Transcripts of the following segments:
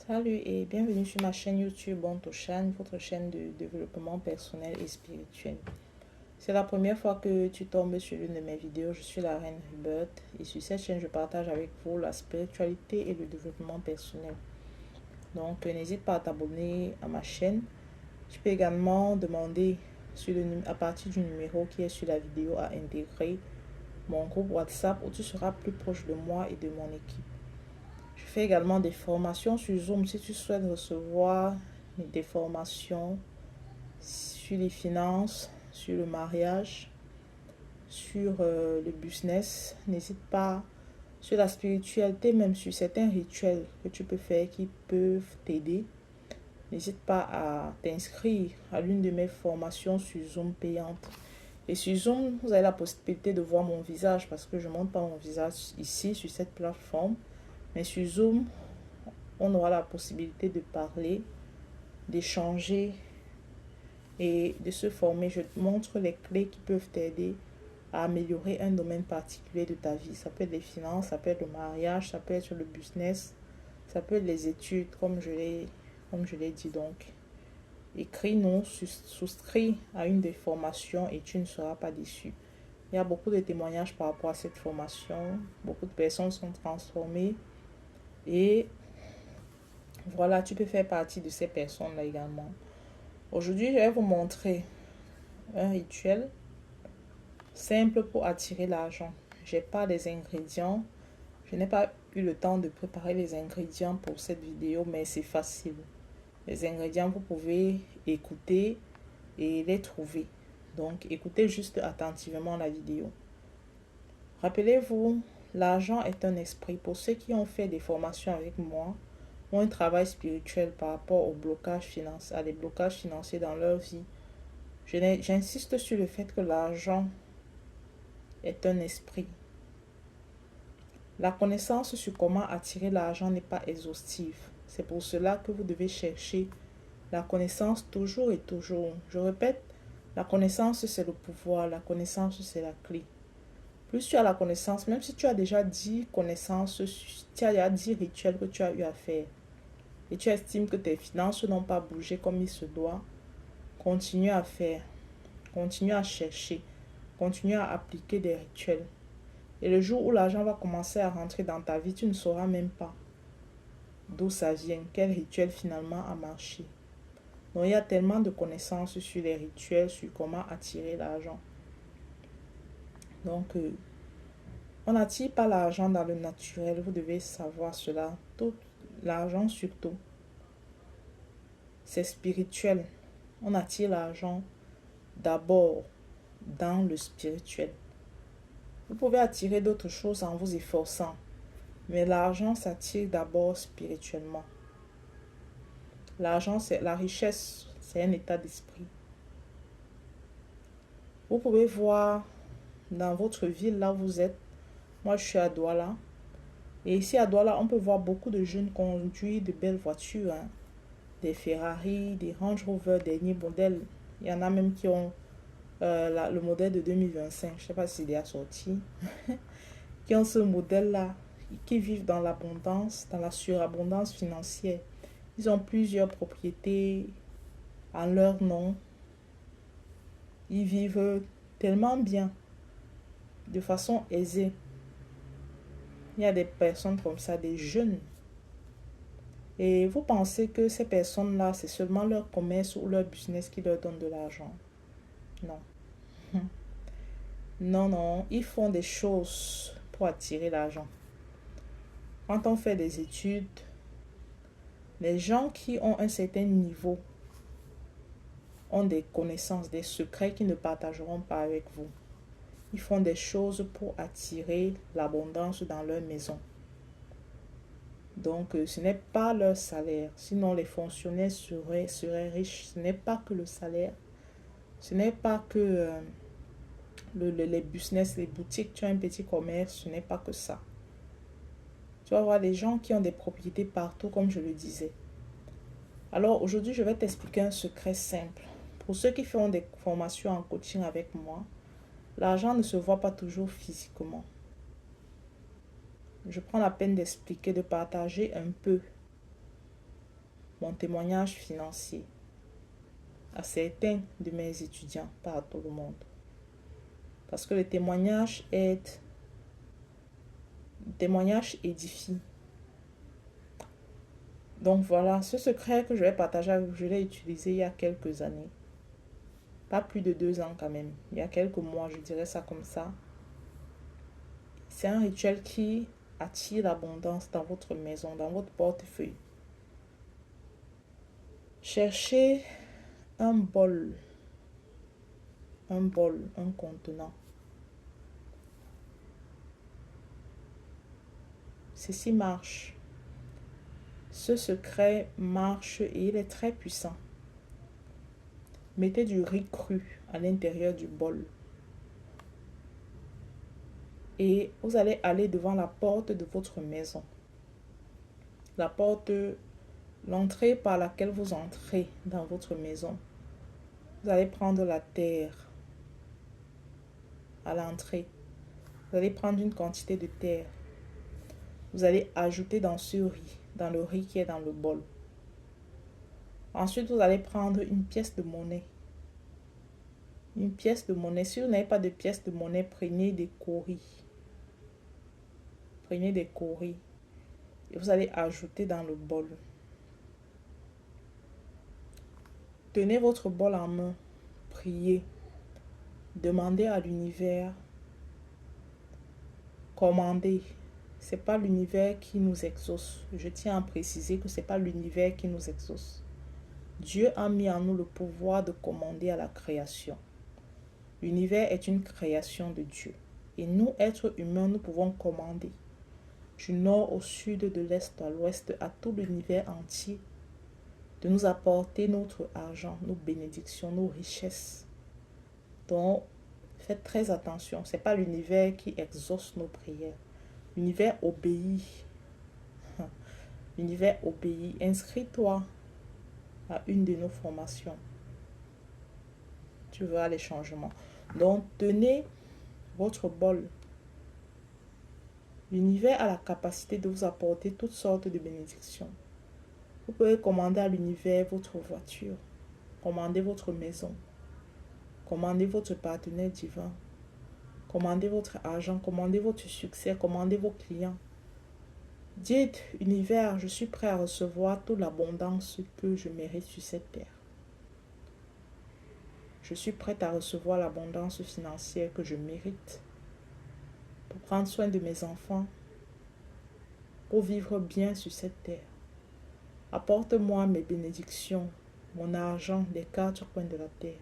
Salut et bienvenue sur ma chaîne YouTube Bontoshan, votre chaîne de développement personnel et spirituel. C'est la première fois que tu tombes sur l'une de mes vidéos. Je suis la reine Hubert et sur cette chaîne je partage avec vous la spiritualité et le développement personnel. Donc n'hésite pas à t'abonner à ma chaîne. Tu peux également demander à partir du numéro qui est sur la vidéo à intégrer mon groupe WhatsApp où tu seras plus proche de moi et de mon équipe. Je fais également des formations sur Zoom si tu souhaites recevoir des formations sur les finances, sur le mariage, sur le business. N'hésite pas, sur la spiritualité, même sur certains rituels que tu peux faire qui peuvent t'aider. N'hésite pas à t'inscrire à l'une de mes formations sur Zoom payantes. Et sur Zoom, vous avez la possibilité de voir mon visage parce que je ne montre pas mon visage ici sur cette plateforme. Mais sur Zoom, on aura la possibilité de parler, d'échanger et de se former. Je te montre les clés qui peuvent t'aider à améliorer un domaine particulier de ta vie. Ça peut être les finances, ça peut être le mariage, ça peut être le business, ça peut être les études, comme je l'ai dit. Donc, écris-nous, souscris à une des formations et tu ne seras pas déçu. Il y a beaucoup de témoignages par rapport à cette formation. Beaucoup de personnes sont transformées. Et voilà, tu peux faire partie de ces personnes-là également. Aujourd'hui, je vais vous montrer un rituel simple pour attirer l'argent. Je n'ai pas les ingrédients. Je n'ai pas eu le temps de préparer les ingrédients pour cette vidéo, mais c'est facile. Les ingrédients, vous pouvez écouter et les trouver. Donc, écoutez juste attentivement la vidéo. Rappelez-vous, l'argent est un esprit. Pour ceux qui ont fait des formations avec moi, ont un travail spirituel par rapport aux blocages financiers, à des blocages financiers dans leur vie. J'insiste sur le fait que l'argent est un esprit. La connaissance sur comment attirer l'argent n'est pas exhaustive. C'est pour cela que vous devez chercher la connaissance toujours et toujours. Je répète, la connaissance c'est le pouvoir, la connaissance c'est la clé. Plus tu as la connaissance, même si tu as déjà 10 connaissances, tu as déjà 10 rituels que tu as eu à faire, et tu estimes que tes finances n'ont pas bougé comme il se doit, continue à faire, continue à chercher, continue à appliquer des rituels. Et le jour où l'argent va commencer à rentrer dans ta vie, tu ne sauras même pas d'où ça vient, quel rituel finalement a marché. Donc il y a tellement de connaissances sur les rituels, sur comment attirer l'argent. Donc on n'attire pas l'argent dans le naturel, vous devez savoir cela. Tout l'argent surtout, c'est spirituel. On attire l'argent d'abord dans le spirituel. Vous pouvez attirer d'autres choses en vous efforçant, mais l'argent s'attire d'abord spirituellement. L'argent, c'est la richesse, c'est un état d'esprit. Vous pouvez voir dans votre ville, là où vous êtes. Moi, je suis à Douala. Et ici à Douala, on peut voir beaucoup de jeunes conduire de belles voitures, hein. Des Ferrari, des Range Rover, dernier modèle. Il y en a même qui ont le modèle de 2025. Je ne sais pas s'il est assorti. Qui ont ce modèle-là, qui vivent dans l'abondance, dans la surabondance financière. Ils ont plusieurs propriétés en leur nom. Ils vivent tellement bien, de façon aisée. Il y a des personnes comme ça, des jeunes. Et vous pensez que ces personnes-là, c'est seulement leur commerce ou leur business qui leur donne de l'argent? Non. Non, non. Ils font des choses pour attirer l'argent. Quand on fait des études, les gens qui ont un certain niveau ont des connaissances, des secrets qu'ils ne partageront pas avec vous. Ils font des choses pour attirer l'abondance dans leur maison. Donc, ce n'est pas leur salaire. Sinon, les fonctionnaires seraient riches. Ce n'est pas que le salaire. Ce n'est pas que les business, les boutiques. Tu as un petit commerce. Ce n'est pas que ça. Tu vas voir des gens qui ont des propriétés partout, comme je le disais. Alors, aujourd'hui, je vais t'expliquer un secret simple. Pour ceux qui font des formations en coaching avec moi, l'argent ne se voit pas toujours physiquement. Je prends la peine d'expliquer, de partager un peu mon témoignage financier à certains de mes étudiants, pas à tout le monde. Parce que le témoignage édifie. Donc voilà, ce secret que je vais partager avec vous, je l'ai utilisé il y a quelques années. Pas plus de 2 ans quand même. Il y a quelques mois, je dirais ça comme ça. C'est un rituel qui attire l'abondance dans votre maison, dans votre portefeuille. Cherchez un bol, un contenant. Ceci marche. Ce secret marche et il est très puissant. Mettez du riz cru à l'intérieur du bol. Et vous allez aller devant la porte de votre maison. La porte, l'entrée par laquelle vous entrez dans votre maison. Vous allez prendre la terre à l'entrée. Vous allez prendre une quantité de terre. Vous allez ajouter dans ce riz, dans le riz qui est dans le bol. Ensuite, vous allez prendre une pièce de monnaie. Une pièce de monnaie. Si vous n'avez pas de pièce de monnaie, prenez des cauris. Prenez des cauris. Et vous allez ajouter dans le bol. Tenez votre bol en main. Priez. Demandez à l'univers. Commandez. Ce n'est pas l'univers qui nous exauce. Je tiens à préciser que ce n'est pas l'univers qui nous exauce. Dieu a mis en nous le pouvoir de commander à la création. L'univers est une création de Dieu. Et nous, êtres humains, nous pouvons commander. Du nord au sud, de l'est à l'ouest, à tout l'univers entier, de nous apporter notre argent, nos bénédictions, nos richesses. Donc, faites très attention. Ce n'est pas l'univers qui exauce nos prières. L'univers obéit. L'univers obéit. Inscris-toi à une de nos formations. Tu verras les changements. Donc, tenez votre bol. L'univers a la capacité de vous apporter toutes sortes de bénédictions. Vous pouvez commander à l'univers votre voiture, commander votre maison, commander votre partenaire divin, commander votre argent, commander votre succès, commander vos clients. Dites, univers, je suis prêt à recevoir toute l'abondance que je mérite sur cette terre. Je suis prête à recevoir l'abondance financière que je mérite pour prendre soin de mes enfants, pour vivre bien sur cette terre. Apporte-moi mes bénédictions, mon argent des 4 coins de la terre.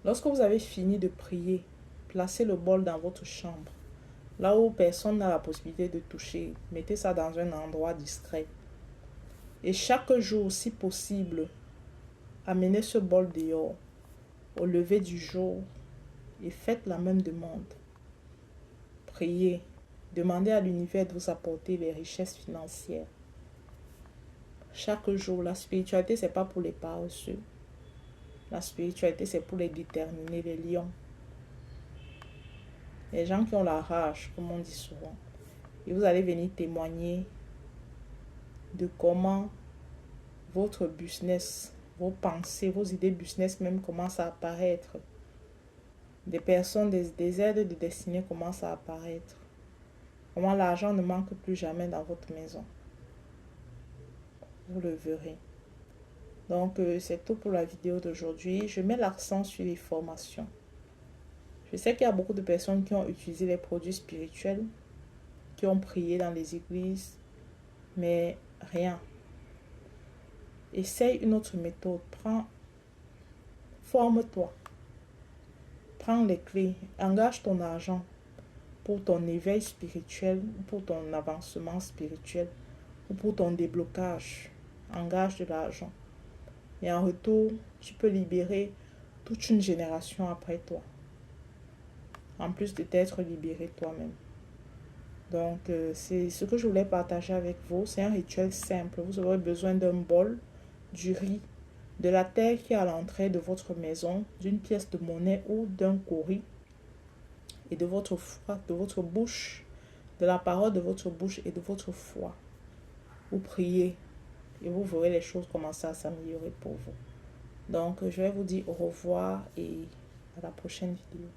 Lorsque vous avez fini de prier, placez le bol dans votre chambre, là où personne n'a la possibilité de toucher. Mettez ça dans un endroit discret. Et chaque jour, si possible, amenez ce bol dehors, au lever du jour, et faites la même demande. Priez, demandez à l'univers de vous apporter les richesses financières. Chaque jour, la spiritualité, ce n'est pas pour les paresseux. La spiritualité, c'est pour les déterminés, les lions. Les gens qui ont la rage, comme on dit souvent. Et vous allez venir témoigner de comment votre business, vos pensées, vos idées business même commencent à apparaître. Des personnes, des aides de destinée commencent à apparaître. Comment l'argent ne manque plus jamais dans votre maison. Vous le verrez. Donc, c'est tout pour la vidéo d'aujourd'hui. Je mets l'accent sur les formations. Je sais qu'il y a beaucoup de personnes qui ont utilisé les produits spirituels, qui ont prié dans les églises, mais rien. Essaye une autre méthode. Forme-toi. Prends les clés. Engage ton argent pour ton éveil spirituel, pour ton avancement spirituel, ou pour ton déblocage. Engage de l'argent. Et en retour, tu peux libérer toute une génération après toi. En plus de t'être libéré toi-même. Donc, c'est ce que je voulais partager avec vous. C'est un rituel simple. Vous aurez besoin d'un bol, du riz, de la terre qui est à l'entrée de votre maison, d'une pièce de monnaie ou d'un cauris, et de votre foi, de votre bouche, de la parole de votre bouche et de votre foi. Vous priez et vous verrez les choses commencer à s'améliorer pour vous. Donc, je vais vous dire au revoir et à la prochaine vidéo.